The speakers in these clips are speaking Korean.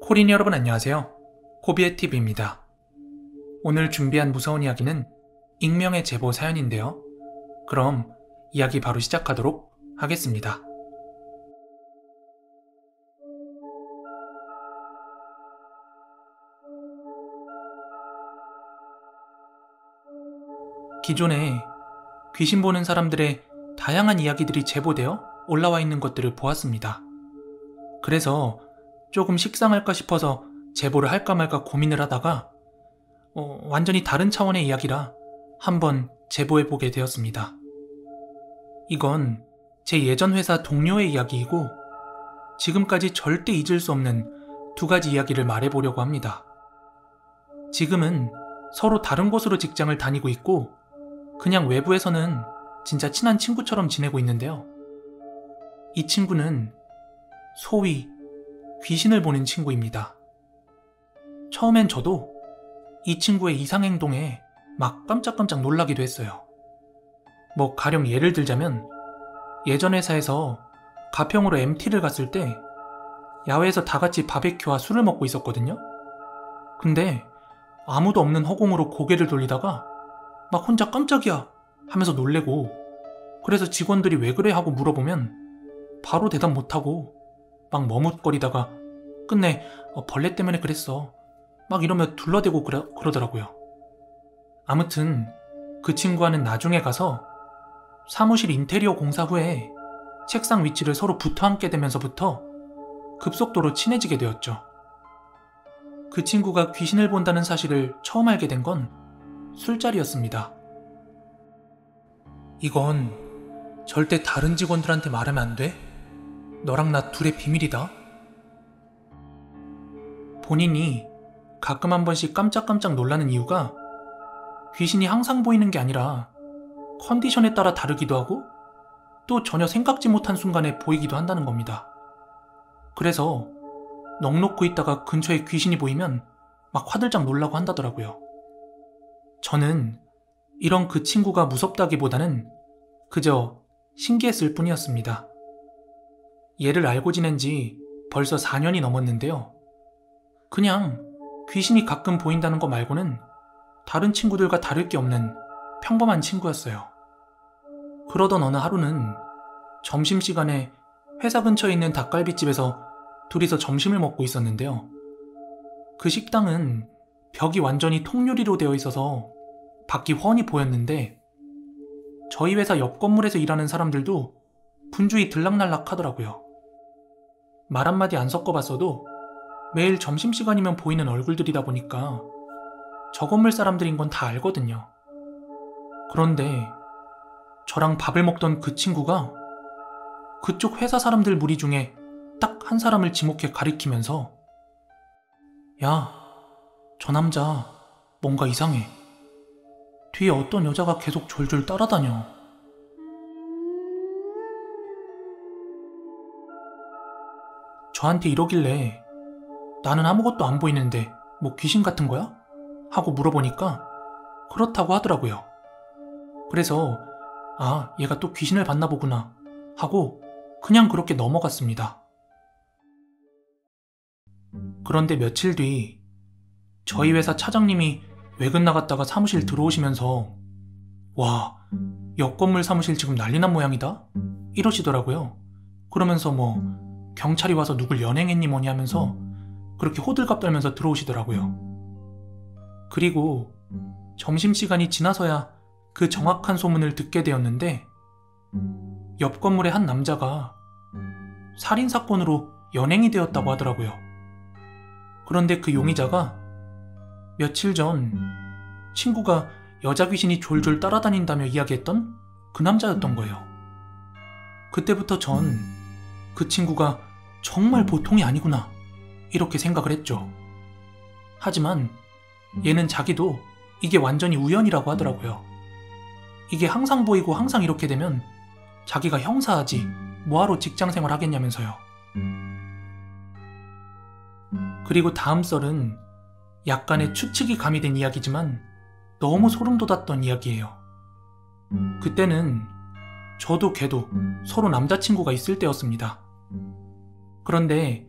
코린 여러분 안녕하세요. 코비의TV입니다. 오늘 준비한 무서운 이야기는 익명의 제보 사연인데요. 그럼 이야기 바로 시작하도록 하겠습니다. 기존에 귀신 보는 사람들의 다양한 이야기들이 제보되어 올라와 있는 것들을 보았습니다. 그래서 조금 식상할까 싶어서 제보를 할까 말까 고민을 하다가 완전히 다른 차원의 이야기라 한번 제보해보게 되었습니다. 이건 제 예전 회사 동료의 이야기이고 지금까지 절대 잊을 수 없는 두 가지 이야기를 말해보려고 합니다. 지금은 서로 다른 곳으로 직장을 다니고 있고 그냥 외부에서는 진짜 친한 친구처럼 지내고 있는데요. 이 친구는 소위 귀신을 보는 친구입니다. 처음엔 저도 이 친구의 이상행동에 막 깜짝깜짝 놀라기도 했어요. 가령 예를 들자면 예전 회사에서 가평으로 MT를 갔을 때 야외에서 다 같이 바베큐와 술을 먹고 있었거든요. 근데 아무도 없는 허공으로 고개를 돌리다가 막 혼자 깜짝이야 하면서 놀래고, 그래서 직원들이 왜 그래 하고 물어보면 바로 대답 못하고 막 머뭇거리다가 끝내 벌레 때문에 그랬어 막 이러며 둘러대고 그러더라고요. 아무튼 그 친구와는 나중에 가서 사무실 인테리어 공사 후에 책상 위치를 서로 붙어 앉게 되면서부터 급속도로 친해지게 되었죠. 그 친구가 귀신을 본다는 사실을 처음 알게 된 건 술자리였습니다. 이건 절대 다른 직원들한테 말하면 안 돼? 너랑 나 둘의 비밀이다. 본인이 가끔 한 번씩 깜짝깜짝 놀라는 이유가 귀신이 항상 보이는 게 아니라 컨디션에 따라 다르기도 하고 또 전혀 생각지 못한 순간에 보이기도 한다는 겁니다. 그래서 넋 놓고 있다가 근처에 귀신이 보이면 막 화들짝 놀라고 한다더라고요. 저는 이런 그 친구가 무섭다기보다는 그저 신기했을 뿐이었습니다. 얘를 알고 지낸 지 벌써 4년이 넘었는데요. 그냥 귀신이 가끔 보인다는 거 말고는 다른 친구들과 다를 게 없는 평범한 친구였어요. 그러던 어느 하루는 점심시간에 회사 근처에 있는 닭갈비집에서 둘이서 점심을 먹고 있었는데요. 그 식당은 벽이 완전히 통유리로 되어 있어서 밖이 훤히 보였는데 저희 회사 옆 건물에서 일하는 사람들도 분주히 들락날락 하더라고요. 말 한마디 안 섞어봤어도 매일 점심시간이면 보이는 얼굴들이다 보니까 저 건물 사람들인 건 다 알거든요. 그런데 저랑 밥을 먹던 그 친구가 그쪽 회사 사람들 무리 중에 딱 한 사람을 지목해 가리키면서 야, 저 남자 뭔가 이상해. 뒤에 어떤 여자가 계속 졸졸 따라다녀. 저한테 이러길래 나는 아무것도 안 보이는데 귀신 같은 거야? 하고 물어보니까 그렇다고 하더라고요. 그래서 얘가 또 귀신을 봤나 보구나 하고 그냥 그렇게 넘어갔습니다. 그런데 며칠 뒤 저희 회사 차장님이 외근 나갔다가 사무실 들어오시면서 와, 옆 건물 사무실 지금 난리난 모양이다? 이러시더라고요. 그러면서 경찰이 와서 누굴 연행했니 뭐니 하면서 그렇게 호들갑 떨면서 들어오시더라고요. 그리고 점심시간이 지나서야 그 정확한 소문을 듣게 되었는데 옆 건물의 한 남자가 살인사건으로 연행이 되었다고 하더라고요. 그런데 그 용의자가 며칠 전 친구가 여자 귀신이 졸졸 따라다닌다며 이야기했던 그 남자였던 거예요. 그때부터 전 그 친구가 정말 보통이 아니구나 이렇게 생각을 했죠. 하지만 얘는 자기도 이게 완전히 우연이라고 하더라고요. 이게 항상 보이고 항상 이렇게 되면 자기가 형사하지 뭐하러 직장생활 하겠냐면서요. 그리고 다음 썰은 약간의 추측이 가미된 이야기지만 너무 소름 돋았던 이야기예요. 그때는 저도 걔도 서로 남자친구가 있을 때였습니다. 그런데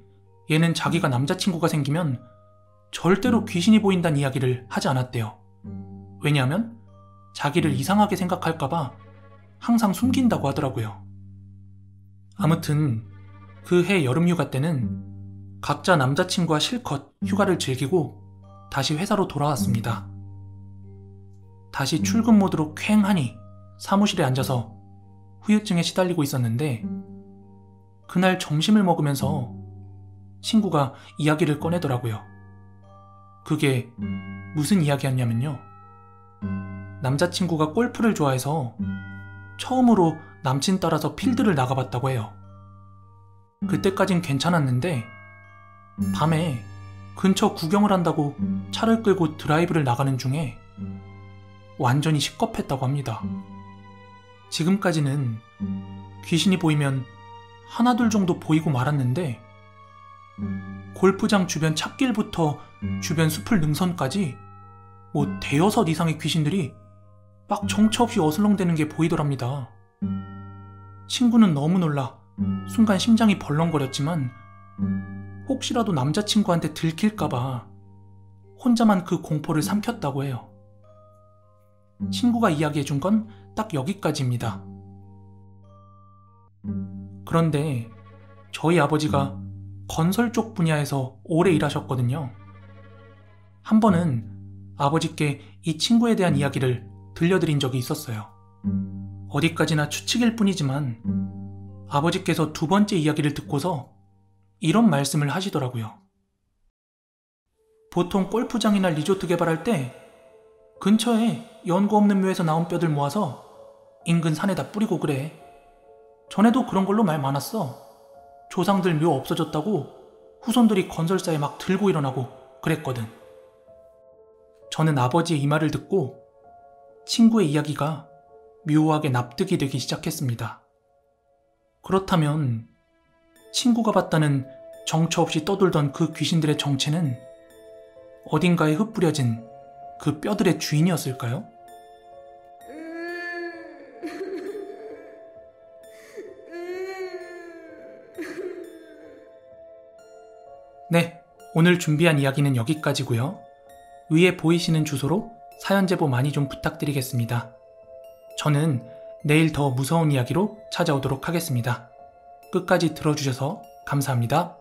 얘는 자기가 남자친구가 생기면 절대로 귀신이 보인다는 이야기를 하지 않았대요. 왜냐하면 자기를 이상하게 생각할까봐 항상 숨긴다고 하더라고요. 아무튼 그 해 여름휴가 때는 각자 남자친구와 실컷 휴가를 즐기고 다시 회사로 돌아왔습니다. 다시 출근 모드로 쾌행하니 사무실에 앉아서 후유증에 시달리고 있었는데 그날 점심을 먹으면서 친구가 이야기를 꺼내더라고요. 그게 무슨 이야기였냐면요. 남자친구가 골프를 좋아해서 처음으로 남친 따라서 필드를 나가봤다고 해요. 그때까진 괜찮았는데 밤에 근처 구경을 한다고 차를 끌고 드라이브를 나가는 중에 완전히 식겁했다고 합니다. 지금까지는 귀신이 보이면 하나둘 정도 보이고 말았는데 골프장 주변 찻길부터 주변 숲을 능선까지 대여섯 이상의 귀신들이 막 정처 없이 어슬렁대는 게 보이더랍니다. 친구는 너무 놀라 순간 심장이 벌렁거렸지만 혹시라도 남자친구한테 들킬까봐 혼자만 그 공포를 삼켰다고 해요. 친구가 이야기해준 건 딱 여기까지입니다. 그런데 저희 아버지가 건설 쪽 분야에서 오래 일하셨거든요. 한 번은 아버지께 이 친구에 대한 이야기를 들려드린 적이 있었어요. 어디까지나 추측일 뿐이지만 아버지께서 두 번째 이야기를 듣고서 이런 말씀을 하시더라고요. 보통 골프장이나 리조트 개발할 때 근처에 연고 없는 묘에서 나온 뼈들 모아서 인근 산에다 뿌리고 그래. 전에도 그런 걸로 말 많았어. 조상들 묘 없어졌다고 후손들이 건설사에 막 들고 일어나고 그랬거든. 저는 아버지의 이 말을 듣고 친구의 이야기가 묘하게 납득이 되기 시작했습니다. 그렇다면 친구가 봤다는 정처 없이 떠돌던 그 귀신들의 정체는 어딘가에 흩뿌려진 그 뼈들의 주인이었을까요? 네, 오늘 준비한 이야기는 여기까지고요. 위에 보이시는 주소로 사연 제보 많이 좀 부탁드리겠습니다. 저는 내일 더 무서운 이야기로 찾아오도록 하겠습니다. 끝까지 들어주셔서 감사합니다.